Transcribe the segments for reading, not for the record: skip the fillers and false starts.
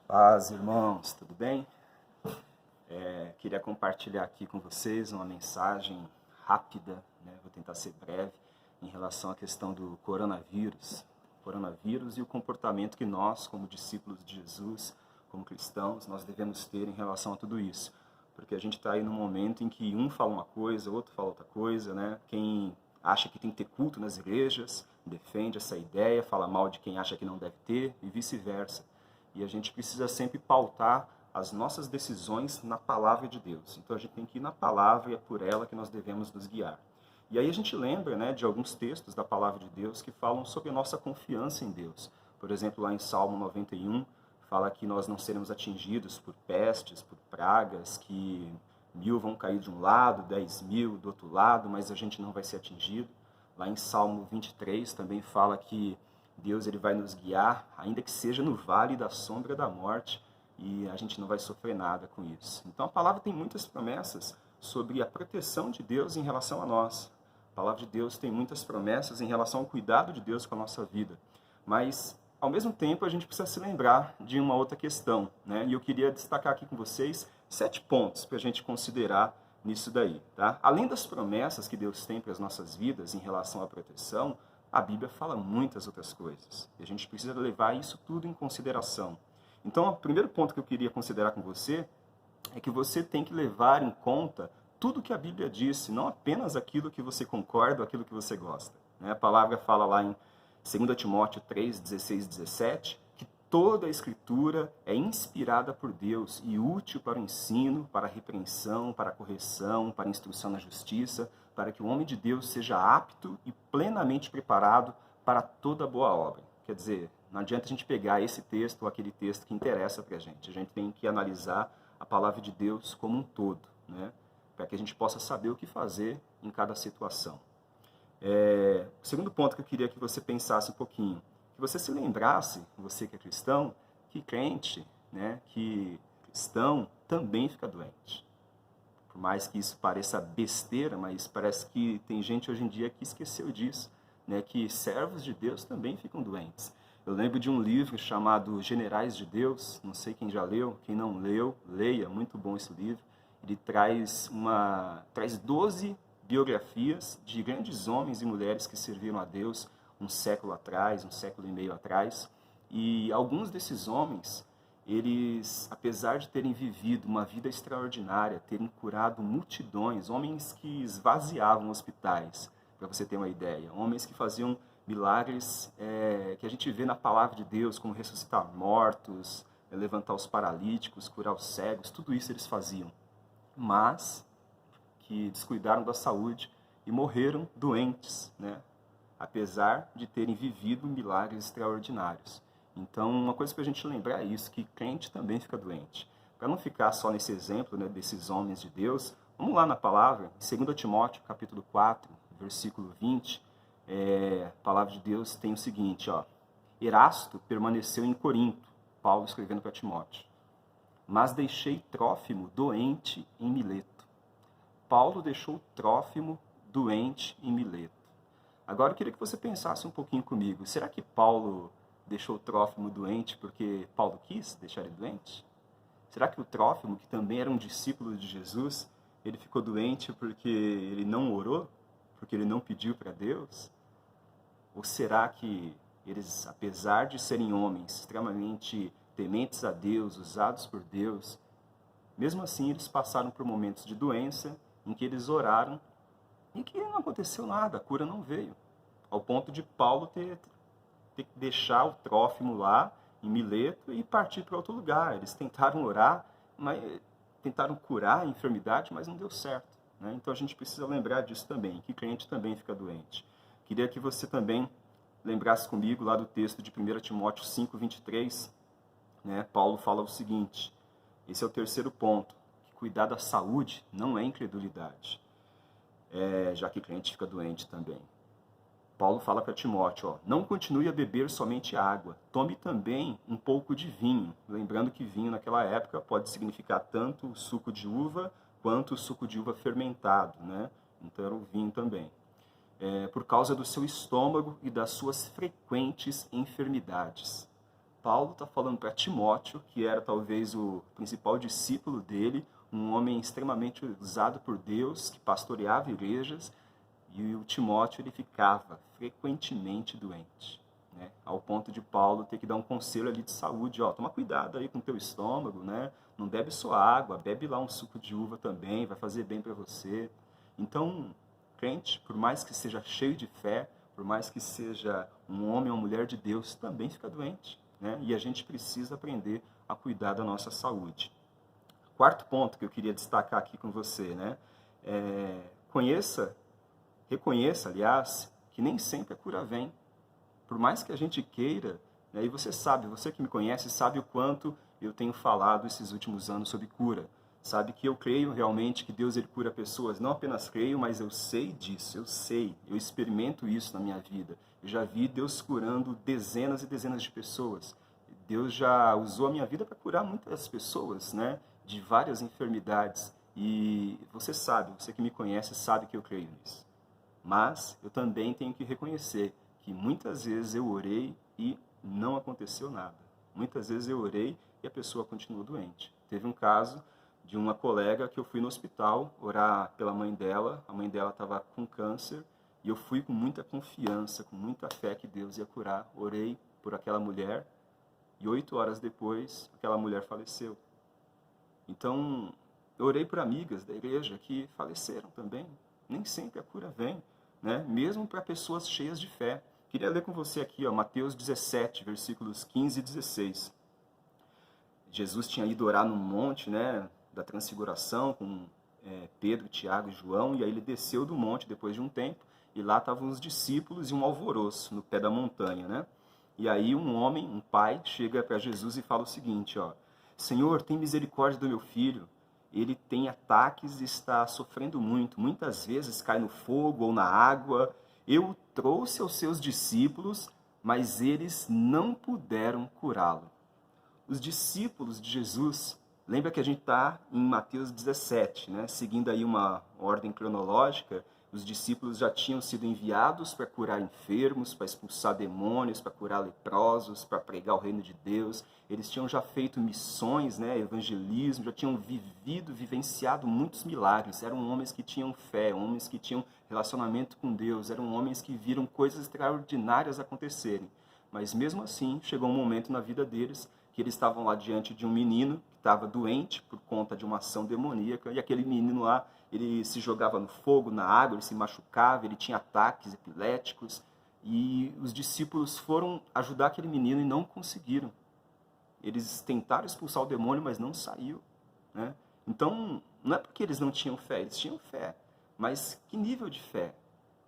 Paz, irmãos, tudo bem? Queria compartilhar aqui com vocês uma mensagem rápida, vou tentar ser breve, em relação à questão do coronavírus. E o comportamento que nós, como discípulos de Jesus, como cristãos, nós devemos ter em relação a tudo isso. Porque a gente está aí num momento em que um fala uma coisa, outro fala outra coisa, né? Quem acha que tem que ter culto nas igrejas, defende essa ideia, fala mal de quem acha que não deve ter, e vice-versa. E a gente precisa sempre pautar as nossas decisões na palavra de Deus. Então a gente tem que ir na palavra e é por ela que nós devemos nos guiar. E aí a gente lembra, de alguns textos da palavra de Deus que falam sobre a nossa confiança em Deus. Por exemplo, lá em Salmo 91, fala que nós não seremos atingidos por pestes, por pragas, que 1000 vão cair de um lado, 10.000 do outro lado, mas a gente não vai ser atingido. Lá em Salmo 23 também fala que Deus ele vai nos guiar, ainda que seja no vale da sombra da morte, e a gente não vai sofrer nada com isso. Então a palavra tem muitas promessas sobre a proteção de Deus em relação a nós. A palavra de Deus tem muitas promessas em relação ao cuidado de Deus com a nossa vida. Mas, ao mesmo tempo, a gente precisa se lembrar de uma outra questão, E eu queria destacar aqui com vocês 7 pontos para a gente considerar nisso daí, tá? Além das promessas que Deus tem para as nossas vidas em relação à proteção, a Bíblia fala muitas outras coisas. E a gente precisa levar isso tudo em consideração. Então, o primeiro ponto que eu queria considerar com você é que você tem que levar em conta tudo que a Bíblia disse, não apenas aquilo que você concorda ou aquilo que você gosta. A palavra fala lá em 2 Timóteo 3, 16 e 17, que toda a Escritura é inspirada por Deus e útil para o ensino, para a repreensão, para a correção, para a instrução na justiça, para que o homem de Deus seja apto e plenamente preparado para toda boa obra. Quer dizer, não adianta a gente pegar esse texto ou aquele texto que interessa para a gente tem que analisar a palavra de Deus como um todo, para que a gente possa saber o que fazer em cada situação. O segundo ponto que eu queria que você pensasse um pouquinho, que você se lembrasse, você que é cristão, que crente, que cristão também fica doente. Por mais que isso pareça besteira, mas parece que tem gente hoje em dia que esqueceu disso, que servos de Deus também ficam doentes. Eu lembro de um livro chamado Generais de Deus, não sei quem já leu, quem não leu, leia, muito bom esse livro. Ele traz 12 biografias de grandes homens e mulheres que serviram a Deus um século atrás, um século e meio atrás. E alguns desses homens, eles, apesar de terem vivido uma vida extraordinária, terem curado multidões, homens que esvaziavam hospitais, para você ter uma ideia, homens que faziam milagres que a gente vê na palavra de Deus, como ressuscitar mortos, levantar os paralíticos, curar os cegos, tudo isso eles faziam. Mas que descuidaram da saúde e morreram doentes, apesar de terem vivido milagres extraordinários. Então, uma coisa para a gente lembrar é isso, que crente também fica doente. Para não ficar só nesse exemplo desses homens de Deus, vamos lá na palavra, em 2 Timóteo, capítulo 4, versículo 20, a palavra de Deus tem o seguinte, Erasto permaneceu em Corinto, Paulo escrevendo para Timóteo, mas deixei Trófimo doente em Mileto. Paulo deixou Trófimo doente em Mileto. Agora eu queria que você pensasse um pouquinho comigo, será que Paulo deixou Trófimo doente porque Paulo quis deixar ele doente? Será que o Trófimo, que também era um discípulo de Jesus, ele ficou doente porque ele não orou? Porque ele não pediu para Deus? Ou será que eles, apesar de serem homens extremamente tementes a Deus, usados por Deus, mesmo assim eles passaram por momentos de doença em que eles oraram e que não aconteceu nada, a cura não veio. Ao ponto de Paulo ter que deixar o Trófimo lá em Mileto e partir para outro lugar. Eles tentaram orar, tentaram curar a enfermidade, mas não deu certo. Então a gente precisa lembrar disso também, que crente também fica doente. Queria que você também lembrasse comigo lá do texto de 1 Timóteo 5, 23. Paulo fala o seguinte, esse é o terceiro ponto, que cuidar da saúde não é incredulidade, já que crente fica doente também. Paulo fala para Timóteo, não continue a beber somente água, tome também um pouco de vinho. Lembrando que vinho naquela época pode significar tanto o suco de uva quanto o suco de uva fermentado, Então era o vinho também. Por causa do seu estômago e das suas frequentes enfermidades. Paulo está falando para Timóteo, que era talvez o principal discípulo dele, um homem extremamente usado por Deus, que pastoreava igrejas, e o Timóteo ele ficava frequentemente doente, né? Ao ponto de Paulo ter que dar um conselho ali de saúde, ó, toma cuidado aí com o teu estômago, né? Não bebe só água, bebe lá um suco de uva também, vai fazer bem para você. Então, crente, por mais que seja cheio de fé, por mais que seja um homem ou uma mulher de Deus, também fica doente, né? E a gente precisa aprender a cuidar da nossa saúde. Quarto ponto que eu queria destacar aqui com você, né? Reconheça, aliás, que nem sempre a cura vem. Por mais que a gente queira, né, e você sabe, você que me conhece, sabe o quanto eu tenho falado esses últimos anos sobre cura. Sabe que eu creio realmente que Deus ele cura pessoas. Não apenas creio, mas eu sei disso, eu experimento isso na minha vida. Eu já vi Deus curando dezenas e dezenas de pessoas. Deus já usou a minha vida para curar muitas pessoas, né, de várias enfermidades. E você sabe, você que me conhece, sabe que eu creio nisso. Mas eu também tenho que reconhecer que muitas vezes eu orei e não aconteceu nada. Muitas vezes eu orei e a pessoa continuou doente. Teve um caso de uma colega que eu fui no hospital orar pela mãe dela. A mãe dela estava com câncer e eu fui com muita confiança, com muita fé que Deus ia curar. Orei por aquela mulher e 8 horas depois aquela mulher faleceu. Então, eu orei por amigas da igreja que faleceram também. Nem sempre a cura vem, né? Mesmo para pessoas cheias de fé. Queria ler com você aqui, ó, Mateus 17, versículos 15 e 16. Jesus tinha ido orar no monte, né, da transfiguração com Pedro, Tiago e João, e aí ele desceu do monte depois de um tempo, e lá estavam os discípulos e um alvoroço no pé da montanha, né? E aí um homem, um pai, chega para Jesus e fala o seguinte, ó: Senhor, tem misericórdia do meu filho. Ele tem ataques e está sofrendo muito. Muitas vezes cai no fogo ou na água. Eu o trouxe aos seus discípulos, mas eles não puderam curá-lo. Os discípulos de Jesus, lembra que a gente está em Mateus 17, né? Seguindo aí uma ordem cronológica, os discípulos já tinham sido enviados para curar enfermos, para expulsar demônios, para curar leprosos, para pregar o reino de Deus. Eles tinham já feito missões, né, evangelismo, já tinham vivenciado muitos milagres. Eram homens que tinham fé, homens que tinham relacionamento com Deus, eram homens que viram coisas extraordinárias acontecerem. Mas mesmo assim, chegou um momento na vida deles que eles estavam lá diante de um menino que estava doente por conta de uma ação demoníaca, e aquele menino lá, ele se jogava no fogo, na água, ele se machucava, ele tinha ataques epiléticos, e os discípulos foram ajudar aquele menino e não conseguiram. Eles tentaram expulsar o demônio, mas não saiu, né? Então, não é porque eles não tinham fé, eles tinham fé, mas que nível de fé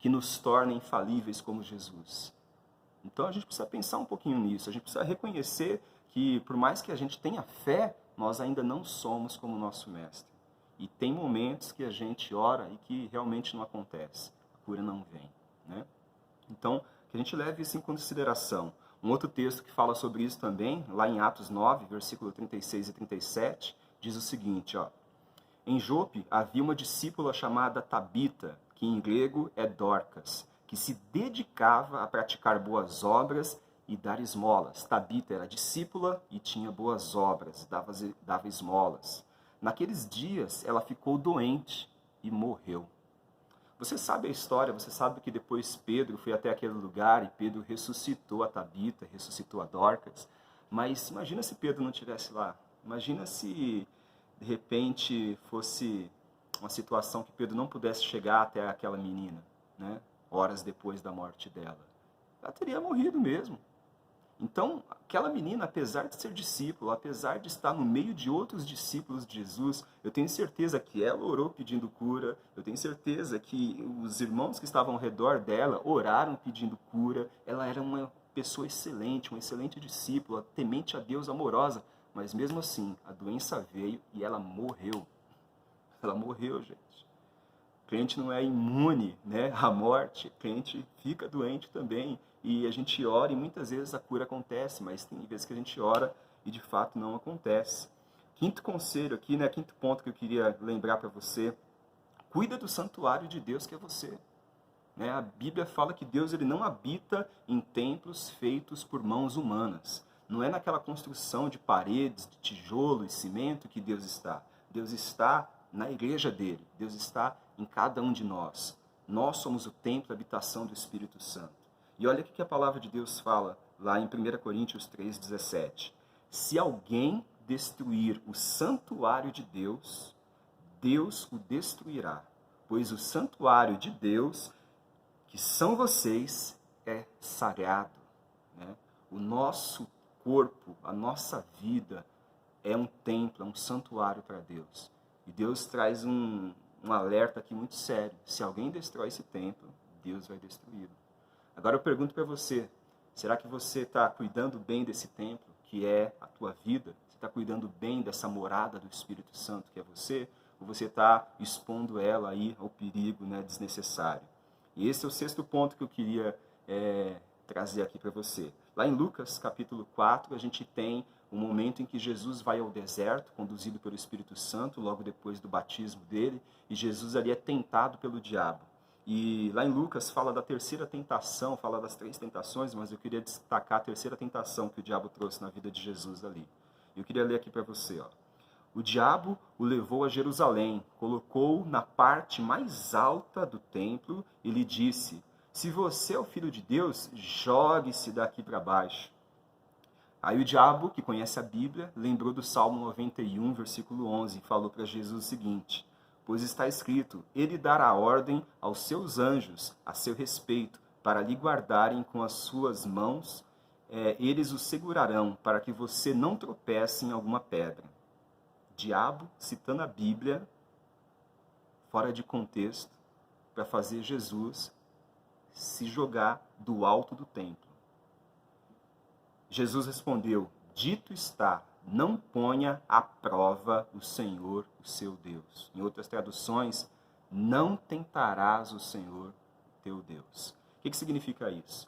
que nos torna infalíveis como Jesus? Então a gente precisa pensar um pouquinho nisso, a gente precisa reconhecer que por mais que a gente tenha fé, nós ainda não somos como o nosso mestre. E tem momentos que a gente ora e que realmente não acontece, a cura não vem, né? Então, que a gente leve isso em consideração. Um outro texto que fala sobre isso também, lá em Atos 9, versículo 36 e 37, diz o seguinte, ó: Em Jope havia uma discípula chamada Tabita, que em grego é Dorcas, que se dedicava a praticar boas obras e dar esmolas. Tabita era discípula e tinha boas obras, dava esmolas. Naqueles dias ela ficou doente e morreu. Você sabe a história, você sabe que depois Pedro foi até aquele lugar e Pedro ressuscitou a Tabita, ressuscitou a Dorcas. Mas imagina se Pedro não estivesse lá. Imagina se de repente fosse uma situação que Pedro não pudesse chegar até aquela menina, né? Horas depois da morte dela. Ela teria morrido mesmo. Então, aquela menina, apesar de ser discípula, apesar de estar no meio de outros discípulos de Jesus, eu tenho certeza que ela orou pedindo cura, eu tenho certeza que os irmãos que estavam ao redor dela oraram pedindo cura. Ela era uma pessoa excelente, uma excelente discípula, temente a Deus, amorosa, mas mesmo assim, a doença veio e ela morreu. Ela morreu, gente. O crente não é imune, né, à morte, o crente fica doente também. E a gente ora e muitas vezes a cura acontece, mas tem vezes que a gente ora e de fato não acontece. Quinto conselho aqui, né, quinto ponto que eu queria lembrar para você: cuida do santuário de Deus que é você. A Bíblia fala que Deus ele não habita em templos feitos por mãos humanas. não é naquela construção de paredes, de tijolo e cimento que Deus está. Deus está na igreja dele. Deus está em cada um de nós. Nós somos o templo, a habitação do Espírito Santo. E olha o que a palavra de Deus fala lá em 1 Coríntios 3,17. Se alguém destruir o santuário de Deus, Deus o destruirá. Pois o santuário de Deus, que são vocês, é sagrado. Né? O nosso corpo, a nossa vida é um templo, é um santuário para Deus. E Deus traz um alerta aqui muito sério. Se alguém destrói esse templo, Deus vai destruí-lo. Agora eu pergunto para você, será que você está cuidando bem desse templo, que é a tua vida? Você está cuidando bem dessa morada do Espírito Santo, que é você? Ou você está expondo ela aí ao perigo, né, desnecessário? E esse é o 6º ponto que eu queria trazer aqui para você. Lá em Lucas, capítulo 4, a gente tem um momento em que Jesus vai ao deserto, conduzido pelo Espírito Santo, logo depois do batismo dele, e Jesus ali é tentado pelo diabo. E lá em Lucas fala da terceira tentação, fala das 3 tentações, mas eu queria destacar a terceira tentação que o diabo trouxe na vida de Jesus ali. Eu queria ler aqui para você, ó. O diabo o levou a Jerusalém, colocou na parte mais alta do templo e lhe disse: se você é o Filho de Deus, jogue-se daqui para baixo. Aí o diabo, que conhece a Bíblia, lembrou do Salmo 91, versículo 11, e falou para Jesus o seguinte: pois está escrito, ele dará ordem aos seus anjos a seu respeito, para lhe guardarem com as suas mãos, eles o segurarão, para que você não tropece em alguma pedra. Diabo citando a Bíblia, fora de contexto, para fazer Jesus se jogar do alto do templo. Jesus respondeu: dito está, não ponha à prova o Senhor, o seu Deus. Em outras traduções, não tentarás o Senhor, teu Deus. O que significa isso?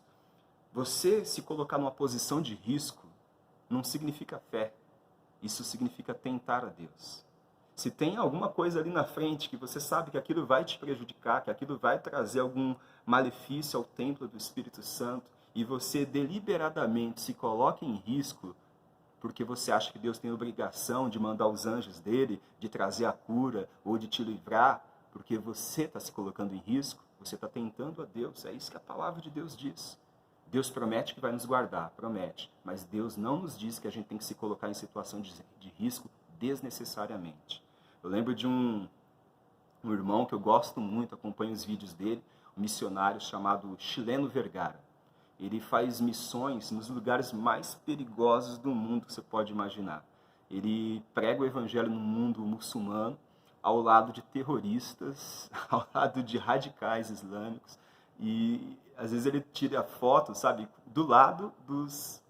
Você se colocar numa posição de risco não significa fé. Isso significa tentar a Deus. Se tem alguma coisa ali na frente que você sabe que aquilo vai te prejudicar, que aquilo vai trazer algum malefício ao templo do Espírito Santo, e você deliberadamente se coloca em risco porque você acha que Deus tem obrigação de mandar os anjos dele, de trazer a cura ou de te livrar, porque você está se colocando em risco, você está tentando a Deus. É isso que a palavra de Deus diz. Deus promete que vai nos guardar, promete, mas Deus não nos diz que a gente tem que se colocar em situação de risco desnecessariamente. Eu lembro de um irmão que eu gosto muito, acompanho os vídeos dele, um missionário chamado Chileno Vergara. Ele faz missões nos lugares mais perigosos do mundo que você pode imaginar. Ele prega o evangelho no mundo muçulmano, ao lado de terroristas, ao lado de radicais islâmicos. E às vezes ele tira foto, sabe, do lado dos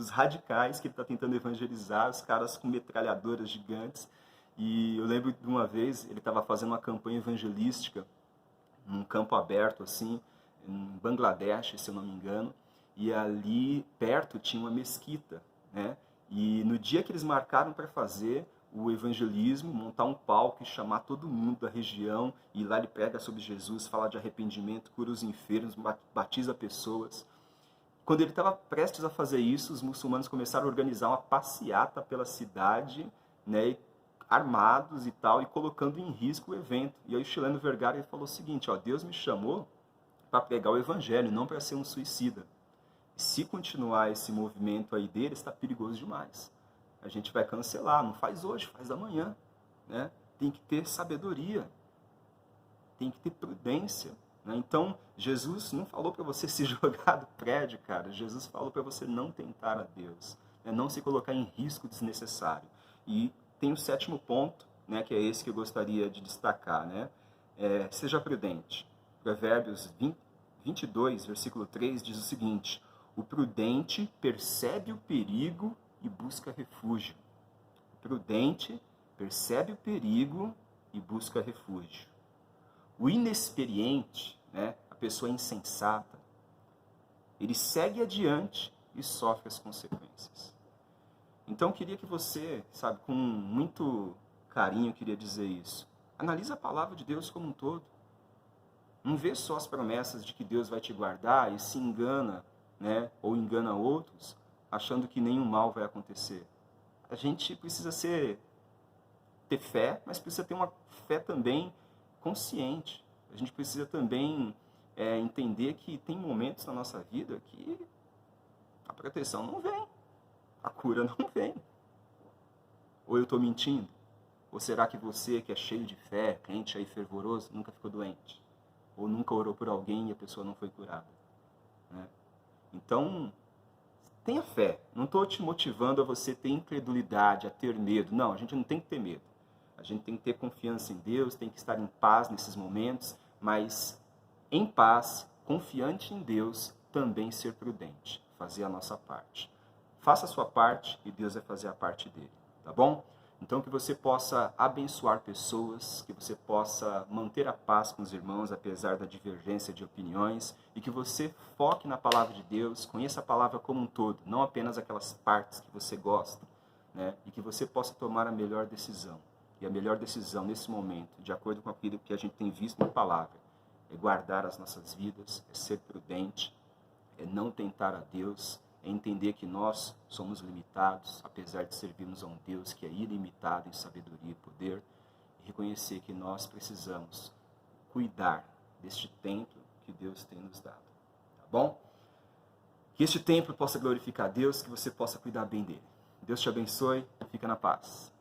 radicais que ele está tentando evangelizar, os caras com metralhadoras gigantes. E eu lembro de uma vez, ele estava fazendo uma campanha evangelística num campo aberto, assim, em Bangladesh, se eu não me engano. E ali perto tinha uma mesquita, né? E no dia que eles marcaram para fazer o evangelismo, montar um palco e chamar todo mundo da região, e lá ele prega sobre Jesus, fala de arrependimento, cura os enfermos, batiza pessoas. Quando ele estava prestes a fazer isso, os muçulmanos começaram a organizar uma passeata pela cidade, né, armados e tal, e colocando em risco o evento. E aí o Chileno Vergara ele falou o seguinte: ó, Deus me chamou para pregar o evangelho, não para ser um suicida. Se continuar esse movimento aí dele, está perigoso demais. A gente vai cancelar, não faz hoje, faz amanhã. Né? Tem que ter sabedoria, tem que ter prudência. Né? Então, Jesus não falou para você se jogar do prédio, cara. Jesus falou para você não tentar a Deus, né? Não se colocar em risco desnecessário. E tem o 7º ponto, né, que é esse que eu gostaria de destacar. Né? Seja prudente. Provérbios 22, versículo 3, diz o seguinte: o prudente percebe o perigo e busca refúgio. O prudente percebe o perigo e busca refúgio. O inexperiente, né, a pessoa insensata, ele segue adiante e sofre as consequências. Então eu queria que você, sabe, com muito carinho eu queria dizer isso. Analisa a palavra de Deus como um todo. Não vê só as promessas de que Deus vai te guardar e se engana, né, ou engana outros, achando que nenhum mal vai acontecer. A gente precisa ter fé, mas precisa ter uma fé também consciente. A gente precisa também entender que tem momentos na nossa vida que a proteção não vem, a cura não vem. Ou eu estou mentindo? Ou será que você, que é cheio de fé, crente aí fervoroso, nunca ficou doente? Ou nunca orou por alguém e a pessoa não foi curada? Né? Então, tenha fé. Não estou te motivando a você ter incredulidade, a ter medo. Não, a gente não tem que ter medo. A gente tem que ter confiança em Deus, tem que estar em paz nesses momentos, mas em paz, confiante em Deus, também ser prudente, fazer a nossa parte. Faça a sua parte e Deus vai fazer a parte dele, tá bom? Então que você possa abençoar pessoas, que você possa manter a paz com os irmãos, apesar da divergência de opiniões, e que você foque na palavra de Deus, conheça a palavra como um todo, não apenas aquelas partes que você gosta, né? E que você possa tomar a melhor decisão. E a melhor decisão nesse momento, de acordo com aquilo que a gente tem visto na palavra, é guardar as nossas vidas, é ser prudente, é não tentar a Deus, é entender que nós somos limitados, apesar de servirmos a um Deus que é ilimitado em sabedoria e poder, e reconhecer que nós precisamos cuidar deste templo que Deus tem nos dado. Tá bom? Que este templo possa glorificar a Deus, que você possa cuidar bem dele. Deus te abençoe, fica na paz.